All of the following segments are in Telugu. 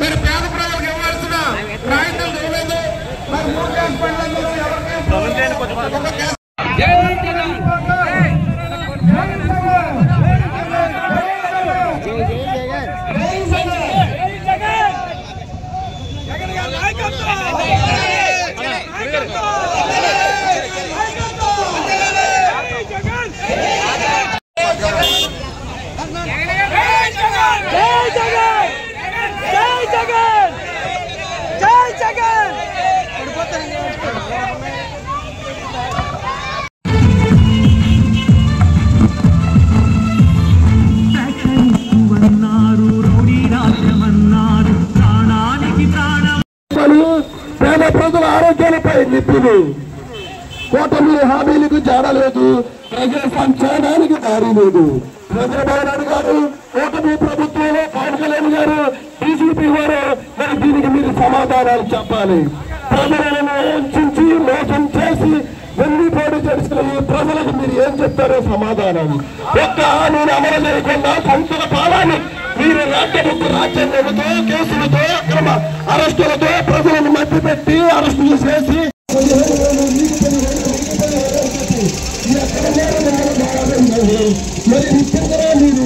మరి పేద ప్రజలకు ఇవ్వాల్సిన రాయితీలు ఇవ్వలేదు. మరి 3 గ్యాస్ బండ్లందరూ ఎవరికి పేద ప్రజల ఆరోగ్యాలపై నిప్పులు. కూటమి హామీలకు చేరలేదు, ప్రజల సంక్షేమానికి దారి లేదు. చంద్రబాబు నాయుడు గారు, కూటమి ప్రభుత్వంలో పవన్ కళ్యాణ్ గారు, బీజేపీ వారు మరి దీనికి మీరు సమాధానాలు చెప్పాలి. ప్రజలను వంచి మోసం చేసి వెన్నుపోటు చేసిన ఈ ప్రజలకు మీరు ఏం చెప్తారో సమాధానం. ఒక్క హామీని అమలు చేయకుండా సంస్థల పాలన మీరు రాజ్యాంగంతో కేసులతో అక్రమ అరెస్టులతో ప్రజలను మధ్యపెట్టి అరెస్టులు చేసి మరి నిత్యంగా మీరు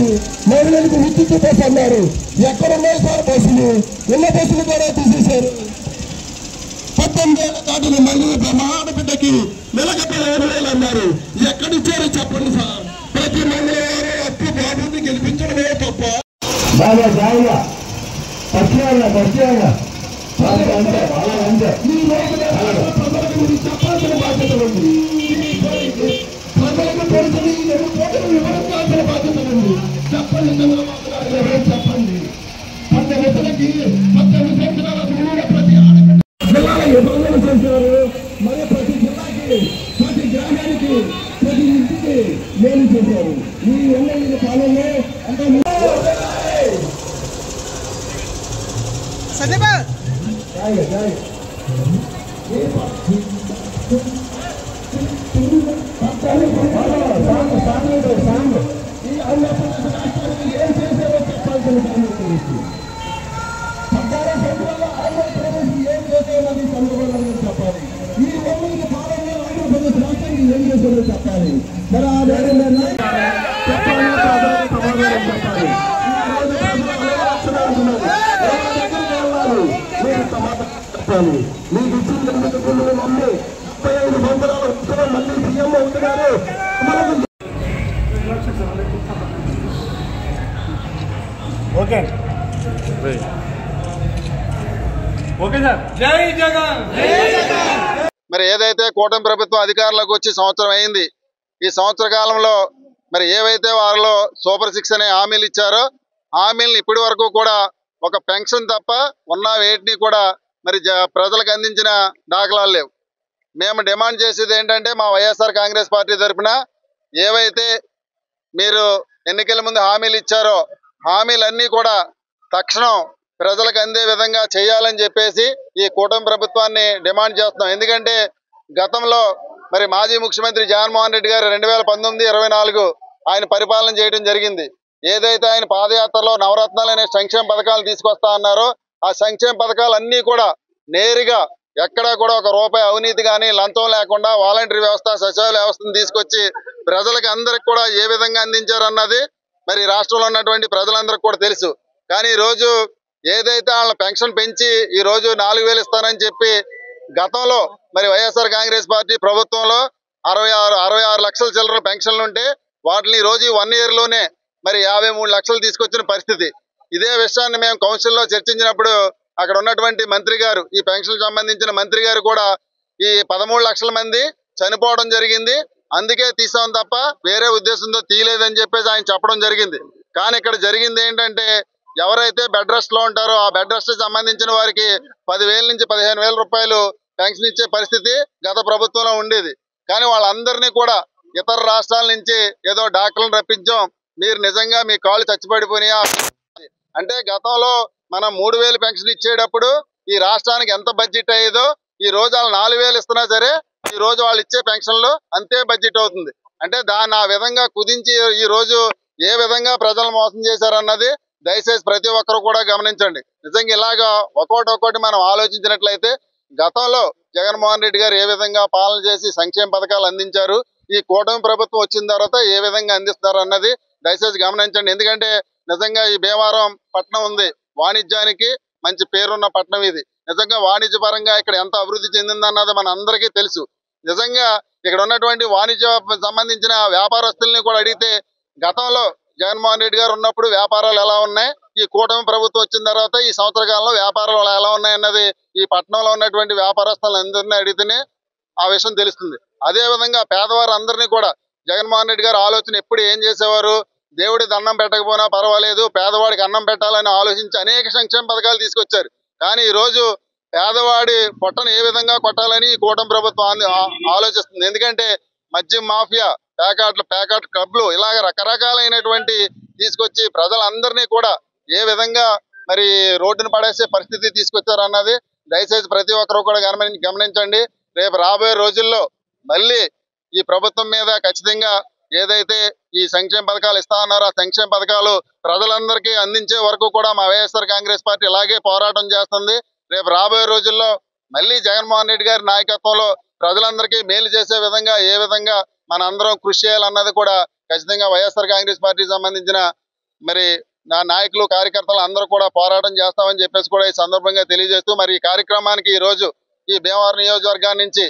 మహిళలకు విద్యుత్ బస్సు అన్నారు. ఎక్కడున్నాయి సార్ బస్సులు? ఉన్న బస్సులు కూడా తీసేశారు. 18 ఏళ్ల దాటిన మళ్ళీ బ్రహ్మాండ బిడ్డకి మెలగపై 20,000 అన్నారు. ఎక్కడిచ్చారో చెప్పండి సార్. ప్రతి మంగళవారం అప్పు బాబుని గెలిపించడమే తప్ప బాగా జాయిగా పరిచయంగా ఈ రోజు ప్రజలకు మీరు చెప్పాల్సిన బాధ్యత ఉంది. ప్రజలకు తెలిసిన ఈ 2 కోట్లను వివరించాల్సిన బాధ్యత ఉంది. చెప్పండి చంద్రబాబు గారు, చెప్పండి. 18 సంవత్సరాల పిల్లల ప్రతి జిల్లాల విభజన చేశారు. మరి ప్రతి జిల్లాకి, ప్రతి గ్రామానికి, ప్రతి ఇంటికి మేలు చేశారు. ఈ ఎమ్మెల్యేల పాలనలో అంటే ఏం చేశారో చెప్పాల్సిన ఏం చేసేది చంద్రబాబు చెప్పాలి. ఈ ఎమ్మెల్యే పాలనలో ఆంధ్రప్రదేశ్ రాష్ట్రానికి ఏం చేశారో చెప్పాలి. మరి ఆ సమాధానం చెప్పాలి. మీకు ఇచ్చిన 2 గుండెలు నమ్మి 35 సంవత్సరాల ఉత్సవం మళ్ళీ సీఎం అవుతున్నారు. Okay sir. జై జగన్. మరి ఏదైతే కూటమి ప్రభుత్వం అధికారంలోకి వచ్చి సంవత్సరం అయింది, ఈ సంవత్సర కాలంలో మరి ఏవైతే వారిలో సూపర్ 6 అనే హామీలు ఇచ్చారో హామీలను ఇప్పటి వరకు కూడా ఒక పెన్షన్ తప్ప ఉన్న వేటిని కూడా మరి ప్రజలకు అందించిన దాఖలాలు లేవు. మేము డిమాండ్ చేసేది ఏంటంటే మా వైఎస్ఆర్ కాంగ్రెస్ పార్టీ తరఫున ఏవైతే మీరు ఎన్నికల ముందు హామీలు ఇచ్చారో హామీలన్నీ కూడా తక్షణం ప్రజలకు అందే విధంగా చేయాలని చెప్పేసి ఈ కూటమి ప్రభుత్వాన్ని డిమాండ్ చేస్తున్నాం. ఎందుకంటే గతంలో మరి మాజీ ముఖ్యమంత్రి జగన్మోహన్ రెడ్డి గారు 2019-24 ఆయన పరిపాలన చేయడం జరిగింది. ఏదైతే ఆయన పాదయాత్రలో నవరత్నాలు అనే సంక్షేమ పథకాలు తీసుకొస్తా అన్నారో ఆ సంక్షేమ పథకాలన్నీ కూడా నేరుగా ఎక్కడా కూడా ఒక రూపాయి అవినీతి కానీ లంచం లేకుండా వాలంటరీ వ్యవస్థ, సచివాలయ వ్యవస్థను తీసుకొచ్చి ప్రజలకు అందరికి కూడా ఏ విధంగా అందించారన్నది మరి రాష్ట్రంలో ఉన్నటువంటి ప్రజలందరికీ కూడా తెలుసు. కానీ ఈరోజు ఏదైతే వాళ్ళ పెన్షన్ పెంచి ఈ రోజు 4,000 ఇస్తానని చెప్పి గతంలో మరి వైఎస్ఆర్ కాంగ్రెస్ పార్టీ ప్రభుత్వంలో 66 లక్షల చిల్లర పెన్షన్లు ఉంటే వాటిని ఈ రోజు 1 year లోనే మరి 53 లక్షలు తీసుకొచ్చిన పరిస్థితి. ఇదే విషయాన్ని మేము కౌన్సిల్లో చర్చించినప్పుడు అక్కడ ఉన్నటువంటి మంత్రి గారు, ఈ పెన్షన్ సంబంధించిన మంత్రి గారు కూడా ఈ 13 లక్షల మంది చనిపోవడం జరిగింది, అందుకే తీసాం తప్ప వేరే ఉద్దేశంతో తీయలేదని చెప్పేసి ఆయన చెప్పడం జరిగింది. కానీ ఇక్కడ జరిగింది ఏంటంటే ఎవరైతే బెడ్ రెస్ట్ లో ఉంటారో ఆ బెడ్ రెస్ట్ సంబంధించిన వారికి 10,000 నుంచి 15,000 రూపాయలు పెన్షన్ ఇచ్చే పరిస్థితి గత ప్రభుత్వంలో ఉండేది. కానీ వాళ్ళందరినీ కూడా ఇతర రాష్ట్రాల నుంచి ఏదో డాక్టర్లను రప్పించాం, మీరు నిజంగా మీ కాళ్ళు చచ్చిపడిపోయినాయా అంటే గతంలో మనం 3,000 పెన్షన్ ఇచ్చేటప్పుడు ఈ రాష్ట్రానికి ఎంత బడ్జెట్ అయ్యేదో ఈ రోజు వాళ్ళు 4,000 ఇస్తున్నా సరే ఈ రోజు వాళ్ళు ఇచ్చే పెన్షన్లు అంతే బడ్జెట్ అవుతుంది. అంటే దాన్ని ఆ విధంగా కుదించి ఈ రోజు ఏ విధంగా ప్రజలను మోసం చేశారన్నది దయచేసి ప్రతి ఒక్కరు కూడా గమనించండి. నిజంగా ఇలాగా ఒక్కోటి మనం ఆలోచించినట్లయితే గతంలో జగన్మోహన్ రెడ్డి గారు ఏ విధంగా పాలన చేసి సంక్షేమ పథకాలు అందించారు, ఈ కూటమి ప్రభుత్వం వచ్చిన తర్వాత ఏ విధంగా అందిస్తారు అన్నది దయచేసి గమనించండి. ఎందుకంటే నిజంగా ఈ భీమవరం పట్టణం ఉంది, వాణిజ్యానికి మంచి పేరున్న పట్టణం ఇది. నిజంగా వాణిజ్య పరంగా ఇక్కడ ఎంత అభివృద్ధి చెందిందన్నది మన అందరికీ తెలుసు. నిజంగా ఇక్కడ ఉన్నటువంటి వాణిజ్య సంబంధించిన వ్యాపారస్తుల్ని కూడా అడిగితే గతంలో జగన్మోహన్ రెడ్డి గారు ఉన్నప్పుడు వ్యాపారాలు ఎలా ఉన్నాయి, ఈ కూటమి ప్రభుత్వం వచ్చిన తర్వాత ఈ సంవత్సర కాలంలో వ్యాపారాలు ఎలా ఉన్నాయన్నది ఈ పట్టణంలో ఉన్నటువంటి వ్యాపారస్తులందరినీ అడిగితేనే ఆ విషయం తెలుస్తుంది. అదే విధంగా పేదవారు అందరినీ కూడా జగన్మోహన్ రెడ్డి గారు ఆలోచన ఎప్పుడు ఏం చేసేవారు, దేవుడి దండం పెట్టకపోయినా పర్వాలేదు, పేదవాడికి అన్నం పెట్టాలని ఆలోచించి అనేక సంక్షేమ పథకాలు తీసుకొచ్చారు. కానీ ఈ రోజు పేదవాడి పొట్టను ఏ విధంగా కొట్టాలని ఈ కూటమి ప్రభుత్వం ఆలోచిస్తుంది. ఎందుకంటే మద్యం మాఫియా, ప్యాకెట్ క్లబ్లు ఇలాగ రకరకాలైనటువంటి తీసుకొచ్చి ప్రజలందరినీ కూడా ఏ విధంగా మరి రోడ్డును పడేసే పరిస్థితి తీసుకొచ్చారు అన్నది దయచేసి ప్రతి ఒక్కరూ కూడా గమనించండి. రేపు రాబోయే రోజుల్లో మళ్ళీ ఈ ప్రభుత్వం మీద ఖచ్చితంగా ఏదైతే ఈ సంక్షేమ పథకాలు ఇస్తా ఉన్నారో ఆ సంక్షేమ పథకాలు ప్రజలందరికీ అందించే వరకు కూడా మా వైఎస్ఆర్ కాంగ్రెస్ పార్టీ ఇలాగే పోరాటం చేస్తుంది. రేపు రాబోయే రోజుల్లో మళ్ళీ జగన్మోహన్ రెడ్డి గారి నాయకత్వంలో ప్రజలందరికీ మేలు చేసే విధంగా ఏ విధంగా మన అందరం కృషి చేయాలన్నది కూడా ఖచ్చితంగా వైఎస్ఆర్ కాంగ్రెస్ పార్టీకి సంబంధించిన మరి నాయకులు కార్యకర్తలు అందరూ కూడా పోరాటం చేస్తామని చెప్పేసి కూడా ఈ సందర్భంగా తెలియజేస్తూ మరి ఈ కార్యక్రమానికి ఈ రోజు ఈ భీమవరం నియోజకవర్గాన్ని నుంచి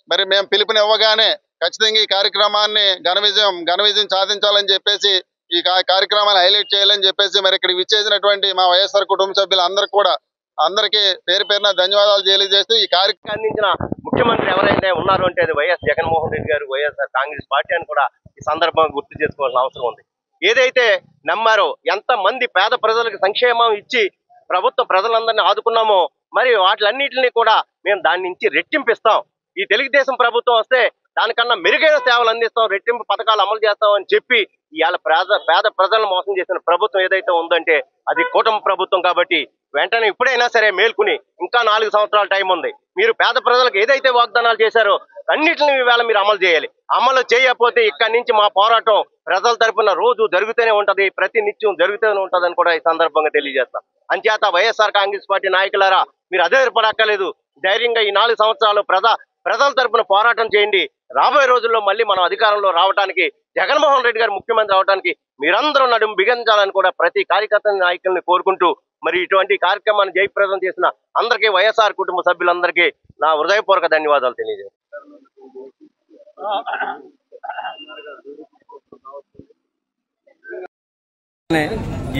మరి మేము పిలుపునివ్వగానే ఖచ్చితంగా ఈ కార్యక్రమాన్ని ఘన విజయం సాధించాలని చెప్పేసి ఈ కార్యక్రమాన్ని హైలైట్ చేయాలని చెప్పేసి మరి ఇక్కడ విచ్చేసినటువంటి మా వైఎస్ఆర్ కుటుంబ సభ్యులందరికీ కూడా అందరికీ పేరు పేరున ధన్యవాదాలు తెలియజేస్తూ ఈ కార్యక్రమం అందించిన ముఖ్యమంత్రి ఎవరైతే ఉన్నారు అంటే అది వైఎస్ జగన్మోహన్ రెడ్డి గారు, వైఎస్ఆర్ కాంగ్రెస్ పార్టీ అని కూడా ఈ సందర్భంగా గుర్తు చేసుకోవాల్సిన అవసరం ఉంది. ఏదైతే నమ్మారో, ఎంతమంది పేద ప్రజలకు సంక్షేమం ఇచ్చి ప్రభుత్వ ప్రజలందరినీ ఆదుకున్నామో మరి వాటిలన్నింటినీ కూడా మేము దాని నుంచి రెట్టింపిస్తాం. ఈ తెలుగుదేశం ప్రభుత్వం వస్తే దానికన్నా మెరుగైన సేవలు అందిస్తాం, రెట్టింపు పథకాలు అమలు చేస్తాం అని చెప్పి ఇవాళ పేద ప్రజలను మోసం చేసిన ప్రభుత్వం ఏదైతే ఉందంటే అది కూటమి ప్రభుత్వం. కాబట్టి వెంటనే ఇప్పుడైనా సరే మేల్కొని, ఇంకా 4 సంవత్సరాల టైం ఉంది. మీరు పేద ప్రజలకు ఏదైతే వాగ్దానాలు చేశారో అన్నిటిని ఈవేళ మీరు అమలు చేయాలి. అమలు చేయకపోతే ఇక్కడి నుంచి మా పోరాటం ప్రజల తరపున రోజు జరుగుతూనే ఉంటది, ప్రతి నిత్యం జరుగుతూనే ఉంటదని కూడా ఈ సందర్భంగా తెలియజేస్తాం. అంచేత వైఎస్ఆర్ కాంగ్రెస్ పార్టీ నాయకులారా మీరు అధైర్యపడక్కర్లేదు, ధైర్యంగా ఈ 4 సంవత్సరాలు ప్రజల తరపున పోరాటం చేయండి. రాబోయే రోజుల్లో మళ్ళీ మనం అధికారంలో రావడానికి, జగన్మోహన్ రెడ్డి గారు ముఖ్యమంత్రి అవడానికి మీరందరూ నడుము బిగించాలని కూడా ప్రతి కార్యకర్త నాయకుల్ని కోరుకుంటూ మరి ఇటువంటి కార్యక్రమాన్ని జయప్రదం చేసిన అందరికీ వైఎస్ఆర్ కుటుంబ సభ్యులందరికీ నా హృదయపూర్వక ధన్యవాదాలు తెలియజేస్తాను.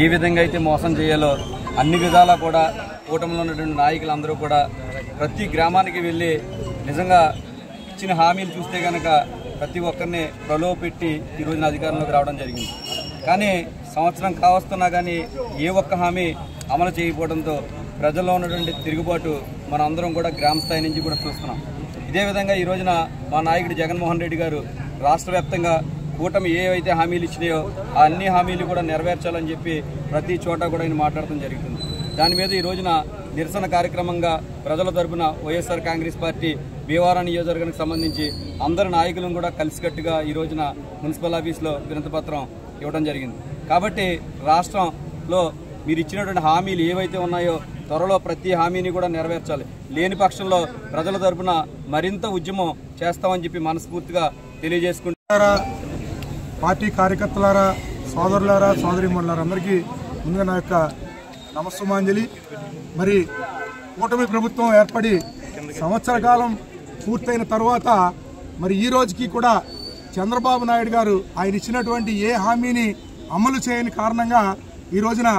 ఏ విధంగా అయితే మోసం చేయాలో అన్ని విధాలా కూడా కూటమిలో ఉన్నటువంటి నాయకులందరూ కూడా ప్రతి గ్రామానికి వెళ్ళి నిజంగా ఇచ్చిన హామీలు చూస్తే కనుక ప్రతి ఒక్కరిని ప్రలోభపెట్టి ఈ రోజున అధికారంలోకి రావడం జరిగింది. కానీ సంవత్సరం కావస్తున్నా కానీ ఏ ఒక్క హామీ అమలు చేయకపోవడంతో ప్రజల్లో ఉన్నటువంటి తిరుగుబాటు మన అందరం కూడా గ్రామ స్థాయి నుంచి కూడా చూస్తున్నాం. ఇదే విధంగా ఈ రోజున మా నాయకుడు జగన్మోహన్ రెడ్డి గారు రాష్ట్ర వ్యాప్తంగా కూటమి ఏవైతే హామీలు ఇచ్చినాయో ఆ అన్ని హామీలు కూడా నెరవేర్చాలని చెప్పి ప్రతి చోట కూడా ఆయన మాట్లాడటం జరుగుతుంది. దాని మీద ఈ రోజున నిరసన కార్యక్రమంగా ప్రజల తరపున వైఎస్ఆర్ కాంగ్రెస్ పార్టీ భీమవరం నియోజకవర్గానికి సంబంధించి అందరు నాయకులను కూడా కలిసికట్టుగా ఈ రోజున మున్సిపల్ ఆఫీస్లో వినతిపత్రం ఇవ్వడం జరిగింది. కాబట్టి రాష్ట్రంలో మీరు ఇచ్చినటువంటి హామీలు ఏవైతే ఉన్నాయో త్వరలో ప్రతి హామీని కూడా నెరవేర్చాలి. లేని పక్షంలో ప్రజల తరపున మరింత ఉద్యమం చేస్తామని చెప్పి మనస్ఫూర్తిగా తెలియజేసుకుంటారా. పార్టీ కార్యకర్తలారా, సోదరులారా, సోదరీమణులారా అందరికీ ముందుగా నా యొక్క నమస్సుమాంజలి. మరి కూటమి ప్రభుత్వం ఏర్పడి సంవత్సర కాలం పూర్తయిన తర్వాత మరి ఈ రోజుకి కూడా చంద్రబాబు నాయుడు గారు ఆయన ఇచ్చినటువంటి ఏ హామీని అమలు చేయని కారణంగా ఈ రోజున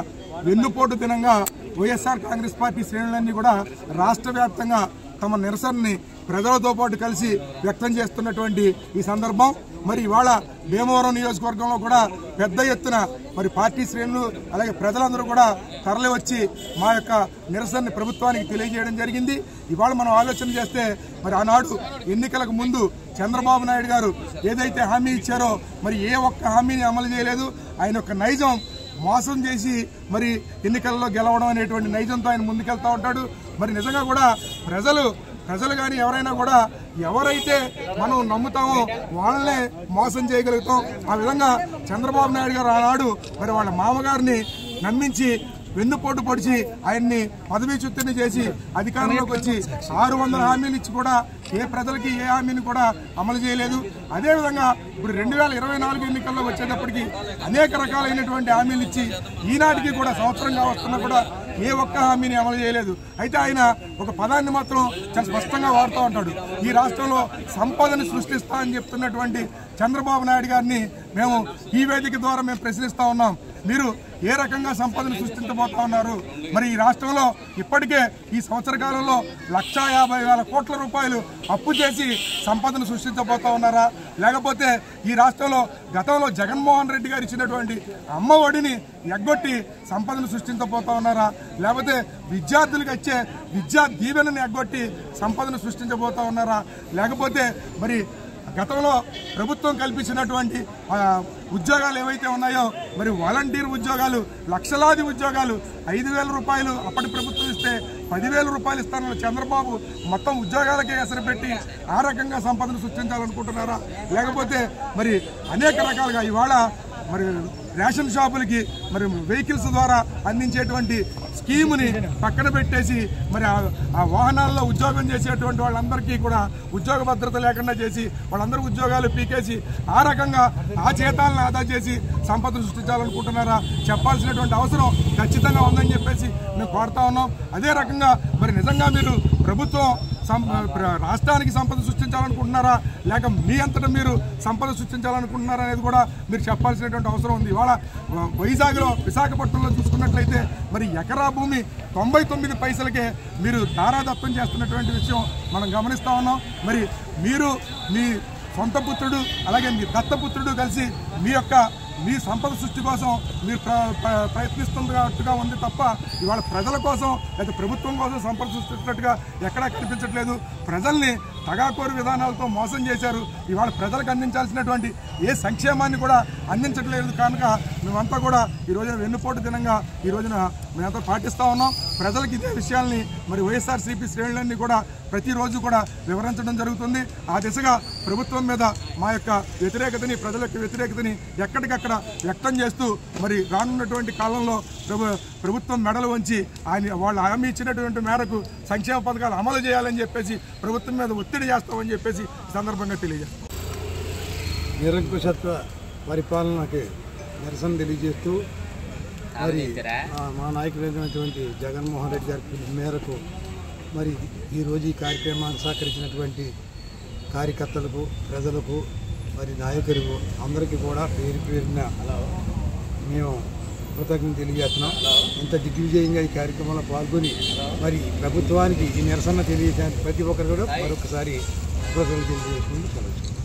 వెన్నుపోటు దినంగా వైఎస్ఆర్ కాంగ్రెస్ పార్టీ శ్రేణులన్నీ కూడా రాష్ట్ర వ్యాప్తంగా తమ నిరసనని ప్రజలతో పాటు కలిసి వ్యక్తం చేస్తున్నటువంటి ఈ సందర్భం. మరి ఇవాళ భీమవరం నియోజకవర్గంలో కూడా పెద్ద ఎత్తున మరి పార్టీ శ్రేణులు అలాగే ప్రజలందరూ కూడా తరలి వచ్చి మా యొక్క నిరసనని ప్రభుత్వానికి తెలియజేయడం జరిగింది. ఇవాళ మనం ఆలోచన చేస్తే మరి ఆనాడు ఎన్నికలకు ముందు చంద్రబాబు నాయుడు గారు ఏదైతే హామీ ఇచ్చారో మరి ఏ ఒక్క హామీని అమలు చేయలేదు. ఆయన యొక్క నైజం మోసం చేసి మరి ఎన్నికల్లో గెలవడం అనేటువంటి నైజంతో ఆయన ముందుకెళ్తా ఉంటాడు. మరి నిజంగా కూడా ప్రజలు కానీ ఎవరైనా కూడా ఎవరైతే మనం నమ్ముతామో వాళ్ళనే మోసం చేయగలుగుతాం. ఆ విధంగా చంద్రబాబు నాయుడు గారు ఆనాడు మరి వాళ్ళ మామగారిని నమ్మించి వెన్నుపోటు పొడిచి ఆయన్ని పదవీచ్యుతిని చేసి అధికారంలోకి వచ్చి 600 హామీలు ఇచ్చి కూడా ఏ ప్రజలకి ఏ హామీని కూడా అమలు చేయలేదు. అదేవిధంగా ఇప్పుడు 2024 ఎన్నికల్లో వచ్చేటప్పటికి అనేక రకాలైనటువంటి హామీలు ఇచ్చి ఈనాటికి కూడా సంవత్సరంగా వస్తున్నా కూడా ఏ ఒక్క హామీని అమలు చేయలేదు. అయితే ఆయన ఒక పదాన్ని మాత్రం చాలా స్పష్టంగా వాడుతూ ఉంటాడు. ఈ రాష్ట్రంలో సంపదని సృష్టిస్తా అని చెప్తున్నటువంటి చంద్రబాబు నాయుడు గారిని మేము ఈ వేదిక ద్వారా మేము ప్రశ్నిస్తా ఉన్నాం. మీరు ఏ రకంగా సంపదను సృష్టించబోతా ఉన్నారు? మరి ఈ రాష్ట్రంలో ఇప్పటికే ఈ సంవత్సర కాలంలో 1,50,000 కోట్ల రూపాయలు అప్పు చేసి సంపదను సృష్టించబోతా ఉన్నారా? లేకపోతే ఈ రాష్ట్రంలో గతంలో జగన్మోహన్ రెడ్డి గారు ఇచ్చినటువంటి అమ్మ ఒడిని ఎగ్గొట్టి సంపదను సృష్టించబోతా ఉన్నారా? లేకపోతే విద్యార్థులకు వచ్చే విద్యా దీవెనని ఎగ్గొట్టి సంపదను సృష్టించబోతా ఉన్నారా? లేకపోతే మరి గతంలో ప్రభుత్వం కల్పించినటువంటి ఉద్యోగాలు ఏవైతే ఉన్నాయో మరి వాలంటీర్ ఉద్యోగాలు, లక్షలాది ఉద్యోగాలు 5,000 రూపాయలు అప్పటి ప్రభుత్వం ఇస్తే 10,000 రూపాయలు ఇస్తానన్న చంద్రబాబు మొత్తం ఉద్యోగాలకే ఎసరు పెట్టి ఆ రకంగా సంపదను సృష్టించాలనుకుంటున్నారా? లేకపోతే మరి అనేక రకాలుగా ఇవాళ మరి రేషన్ షాపులకి మరి వెహికల్స్ ద్వారా అందించేటువంటి స్కీముని పక్కన పెట్టేసి మరి ఆ వాహనాల్లో ఉద్యోగం చేసేటువంటి వాళ్ళందరికీ కూడా ఉద్యోగ భద్రత లేకుండా చేసి వాళ్ళందరూ ఉద్యోగాలు పీకేసి ఆ రకంగా ఆ జీతాలను ఆదా చేసి సంపద సృష్టించాలనుకుంటున్నారా? చెప్పాల్సినటువంటి అవసరం ఖచ్చితంగా ఉందని చెప్పేసి మేము కోరుతా ఉన్నాం. అదే రకంగా మరి నిజంగా మీరు ప్రభుత్వం రాష్ట్రానికి సంపద సృష్టించాలనుకుంటున్నారా లేక మీ అంతటా మీరు సంపద సృష్టించాలనుకుంటున్నారా అనేది కూడా మీరు చెప్పాల్సినటువంటి అవసరం ఉంది. ఇవాళ వైజాగ్లో విశాఖపట్నంలో చూసుకున్నట్లయితే మరి ఎకరా భూమి 99 పైసలకే మీరు దారాదత్తం చేస్తున్నటువంటి విషయం మనం గమనిస్తా ఉన్నాం. మరి మీరు మీ సొంత పుత్రుడు అలాగే మీ దత్తపుత్రుడు కలిసి మీ సంపద సృష్టి కోసం మీరు ప్రయత్నిస్తున్నట్టుగా ఉంది తప్ప ఇవాళ ప్రజల కోసం లేదా ప్రభుత్వం కోసం సంపద సృష్టించినట్టుగా ఎక్కడా కనిపించట్లేదు. ప్రజల్ని తగాకోరు విధానాలతో మోసం చేశారు. ఇవాళ ప్రజలకు అందించాల్సినటువంటి ఏ సంక్షేమాన్ని కూడా అందించట్లేదు కనుక మేమంతా కూడా ఈ రోజున వెన్నుపోటు దినంగా ఈ రోజున మేమంతా పాటిస్తూ ఉన్నాం. ప్రజలకు ఇదే విషయాల్ని మరి వైఎస్ఆర్సీపీ శ్రేణులన్నీ కూడా ప్రతిరోజు కూడా వివరించడం జరుగుతుంది. ఆ దిశగా ప్రభుత్వం మీద మా యొక్క వ్యతిరేకతని ప్రజల యొక్క వ్యతిరేకతని ఎక్కడికక్కడ వ్యక్తం చేస్తూ మరి రానున్నటువంటి కాలంలో ప్రభుత్వం మెడలు వంచి వాళ్ళు హామీ ఇచ్చినటువంటి మేరకు సంక్షేమ పథకాలు అమలు చేయాలని చెప్పేసి ప్రభుత్వం మీద ఒత్తిడి చేస్తామని చెప్పేసి సందర్భంగా తెలియజేస్తాం. నిరంకుశత్వ పరిపాలనకి నిరసన తెలియజేస్తూ మరి మా నాయకులైనటువంటి జగన్మోహన్ రెడ్డి గారి పిలుపు మేరకు మరి ఈరోజు ఈ కార్యక్రమాన్ని సహకరించినటువంటి కార్యకర్తలకు, ప్రజలకు, మరి నాయకులకు అందరికీ కూడా పేరు పేరున మేము కృతజ్ఞతలు తెలియజేస్తున్నాం. ఇంత దిగ్విజయంగా ఈ కార్యక్రమంలో పాల్గొని మరి ప్రభుత్వానికి ఈ నిరసన తెలియజేయడానికి ప్రతి ఒక్కరు కూడా మరొకసారి కృతజ్ఞతలు తెలియజేసుకుంటూ సెలవు.